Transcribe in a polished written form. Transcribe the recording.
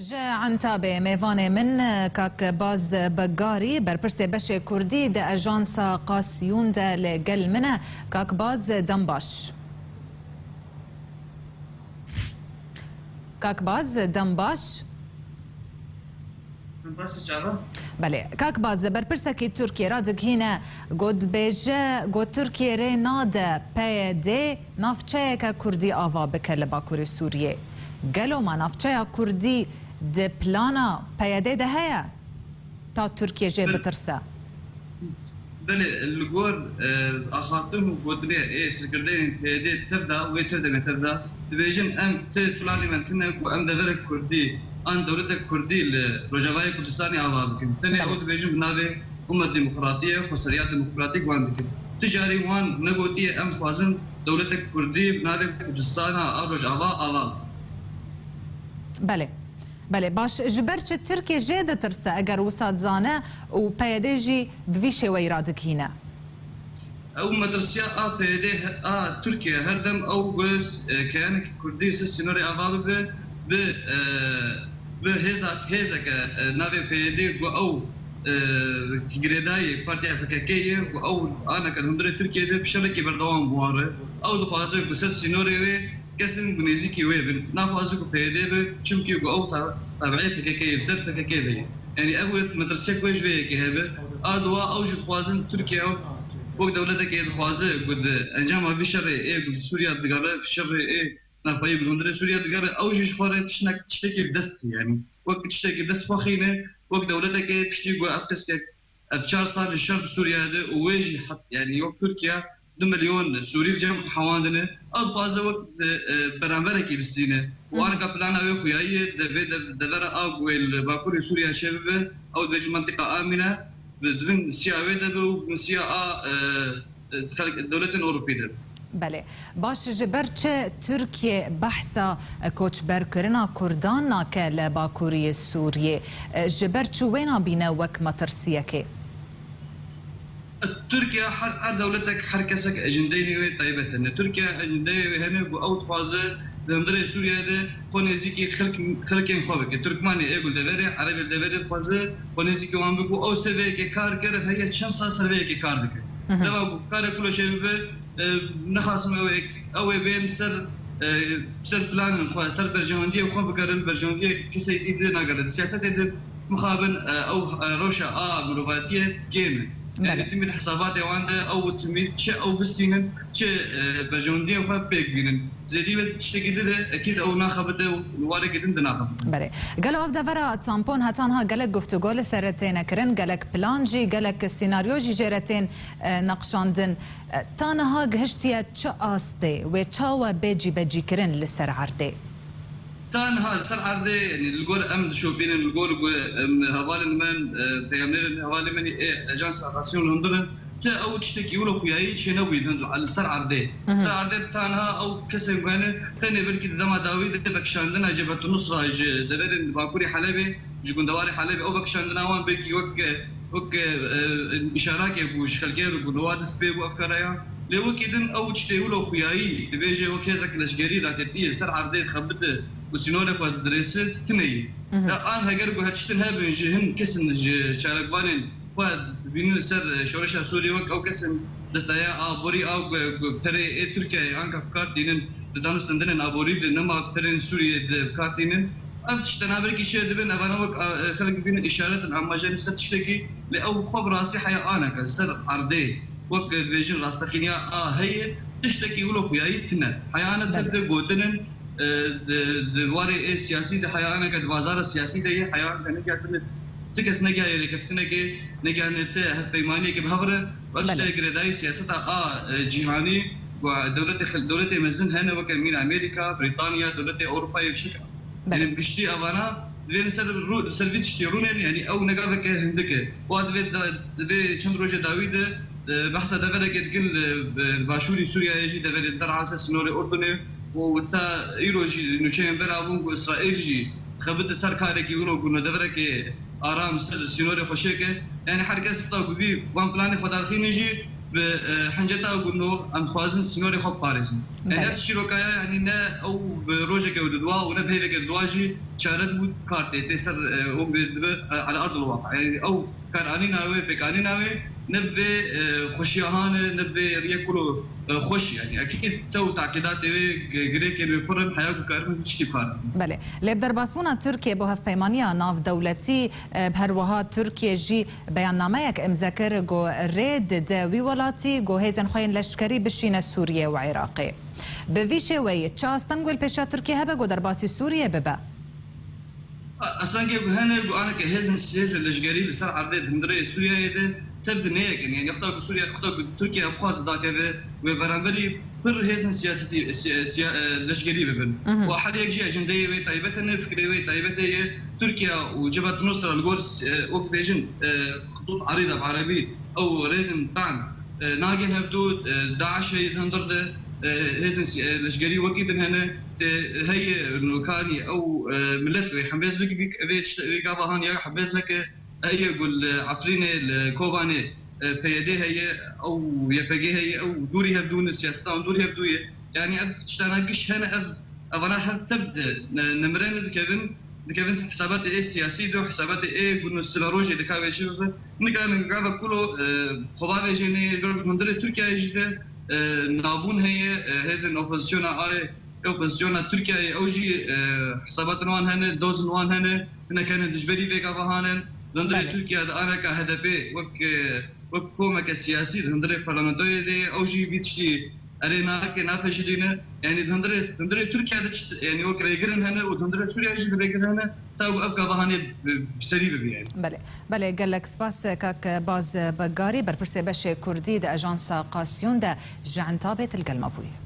جا عن تابع ميفاني من كاك باز بقاري برپرسي بشي كردي دا اجانسا قاسيون دا لقل منه كاك باز دنباش كاك باز دنباش بله كاك باز برپرسكي تركيا رادك هنا قد بيجا قد تركيا ري نادا بايدي نافچايا كردي آوا بكل باكوري سوريا قالوا ما نافچايا كردي د پلانا پیاده ده هيا تا تركيا جاي بترسا بله الجور اخاطم وقدري ايه سكردين پیاده تبدا ويتردا تبدا دبيجن ام تي بلاني منتنك وام دفر كردي ان دولة كردي لروجاواي كردستاني اوابكن تاني او دبيجن بناوي امة ديمقراطية وسريات ديمقراطيك وان بكن تجاري وان نغوتي ام خوازن دولة كردي بناوي كردستان او روجاوا اواب بله بله باش جبرچ تركيا جيدة ترسا اگر وساد زانه و پیادهجی بویشه ویرادک هینا او مدرسيا پیاده تركيا هردم او گوز كيانك كردي سينوري اواب به هزا ناوي پیاده او تجريداي بارتي افكاكيه او انا كان هندري تركيا ده بشبكه بردوام بواره او دفازه گوز سينوري كسن بنيزيكي ويبن نافازكو بيديبه چمكي او تابعيه فكاكيه بسد فكاكيه يعني ابو مدرسه كويش بيه هبه ادوا اوج خوازن تركيا وقت دولتك ايه خوازه قد انجام بشر ايه قد سوريا دغاره شر ايه نافاي قد سوريا دغاره اوج خوره تشتكي بدست يعني وقت تشتكي بدست فخينه وقت دولتك ايه بشتي ابتسك افشار صار الشرق سوريا ده ويجي حط يعني وقت تركيا 2 مليون سوري بجمع حواندنه أضفاز وقت برانبركي بالسينة وأنا قبلنا ويخوياي دبر أقوى باكوري سوريا شبه أو بيج منطقة آمنة بدون سياوي دبو من سياء الدولة الأوروبية. بله باش جبرچ تركيا بحثا كوچ بركرنا كردان كلا باكوري سوريا جبرچ وين بينا وك مترسيكي تركيا هر دولتك حركسك اجنديني طيبه ان تركيا اجندي هنا او تفازه دندري سوريا ده خونيزيكي خلكين خوبك تركماني ايغول دبري عربي دبري فازه خونيزيكي وان بكو او سيفيكي كار كر هي شانسا سيفيكي كار بك دما كار كلو شيء نخاص او بين سر بلان خو سر برجونديه وخو بكرن برجونديه كسيتي دنا قال سياسه مخابن او روشا مروفاتيه جيم يعني تمين حساباتي وانده او تمين شيء او بستينن شيء برجونديه وخا بيك بينن زيدي بتشتكي ده اكيد او ناخبته ووارد جدا ناخبته بله قالوا افدا فرا تامبون هاتانها قالك گفتگو لسرتين كرن قالك بلانجي قالك سيناريوجي جيرتين نقشاندن تانها گهشتيا چا اسدي و چاوا بيجي كرن لسر عرضي تان هذا سر عرضه يعني الجول أمد شو بين الجول هوالي من بيعمل هوالي من أجانس أغاسيون هندرن تا أو تشتكي ولا خوياي شيء نوي على سر عرضه سر عرضه تانها أو كسر مغني تاني بركي دما داوود بكشاندنا جبت النصرة دبرن باكوري حلبي جكون دواري حلبي أو بكشاندنا وان بكي وك إشارات يبوش خلقير وقنوات سبيب وأفكارها لو كيدن أو تشتكي ولا خوياي بيجي وكذا كلاشجري لكن سر عرضه خبته وسينوري قد درست تني الآن هجرجو هتشتنها بينجهن كسن شاركبانين قد بين سر شورشة سوري وك أو كسن دستايا أبوري أو بري تركيا عنك أفكار دينن دانوس عندنا أبوري بينما بري سوريا أفكار دينن أم تشتنا بركي شيء دبن أبانا وك خلق بين إشارات الأماجن ستشتكي لأو خبر راسي حياة أنا كسر عرضي وك بيجن راستخينيا هي تشتكي ولو خياي تنا حياة أنا تبدأ جودنن دواري سياسي ده حياة قد وزارة السياسي ده حياة نجا تكس نجا اللي كفتنا كي نجا نت هالبيمانية كبهورة بس تجري سياستها جهاني ودولة مزن هنا وكمين أمريكا بريطانيا دولة أوروبا بشكل يعني بشتي أبانا لين سلفيت يشترون يعني أو نجا بك هندك واد في چند روز داوود بحث دفعة كتقول باشوري سوريا يجي دفعة دراسة سنوري أردني وتا إيروجي نشين برابون إسرائيل جي خبت سركارك يقولوا كنا دفرك آرام سنوري خشيكة يعني حركة سبتاو كبي وان بلاني خدارخين يجي بحنجتا قلنا ام خوازن سنوري خب باريزن يعني هذا الشيء وكايا يعني نا او بروجك او دوا ولا بهيك الدواجي شارد بود كارتي تسر على ارض الواقع يعني او كان اني ناوي بكاني ناوي نبي خوشيهان نبي ريكولو خوش يعني اكيد تو تعقيدات غريك بفرن حياه كارم تشتي كار بله لبدر باسبونا تركيا بو هفپیمانیا ناف دولتی بهروها ترکیه جی بیاننامه‌یک امذکر گو رید دوی ولاتی گو هیزن خوین لشکری بشین سوریه و عراقی به ویشه وی چاستن گل پیشا ترکیه هبه گو در باسی سوریه ببه اصلا كيف هنا انا كهزن لشجري اللي صار عدد هندري سوريا ده تبدا نيك يعني يخطئ سوريا يخطئ تركيا بخاص ذاك وبرامبري بر هزن سياسي لشجري ببن وحال يجي اجنديه طيبه فكريه طيبه تركيا وجبهه نصره الجورس اوكبيشن خطوط عريضه بعربي او ريزن بان ناقين هبدود داعش هندرده هزن لشجري وكيد هنا هي نوكاني او ملت حماس بك بيش قابهان يا حماس لك هي يقول عفرينه الكوباني بيدي هي او يبقي هي او دوري هبدون السياسه دوري هبدو يعني تشتناقش هنا انا تبدا نمرين كيفن حسابات ايه سياسي دو حسابات ايه قلنا السلاروجي اللي كان يشوفه نكان قاعد كله خبابه جيني من تركيا يجي نابون هي هزن اوبوزيشن على اوبوزيشن تركيا اوجي حسابات نوان هنا دوز نوان هنا كانت جبري بيكا بهانن لندن تركيا انا كهدفي وك كومك السياسي لندن برلمانتوي دي اوجي بيتشي ارينا كنافجلينا يعني لندن تركيا يعني وك ريغرن هنا ولندن سوريا يجي ريغرن هنا تاو ابقى بهاني بسريبه يعني بله قال لك سباس كاك باز بقاري برپرسه بش كردي د اجانس قاسيون د جعنتابه القلمبوي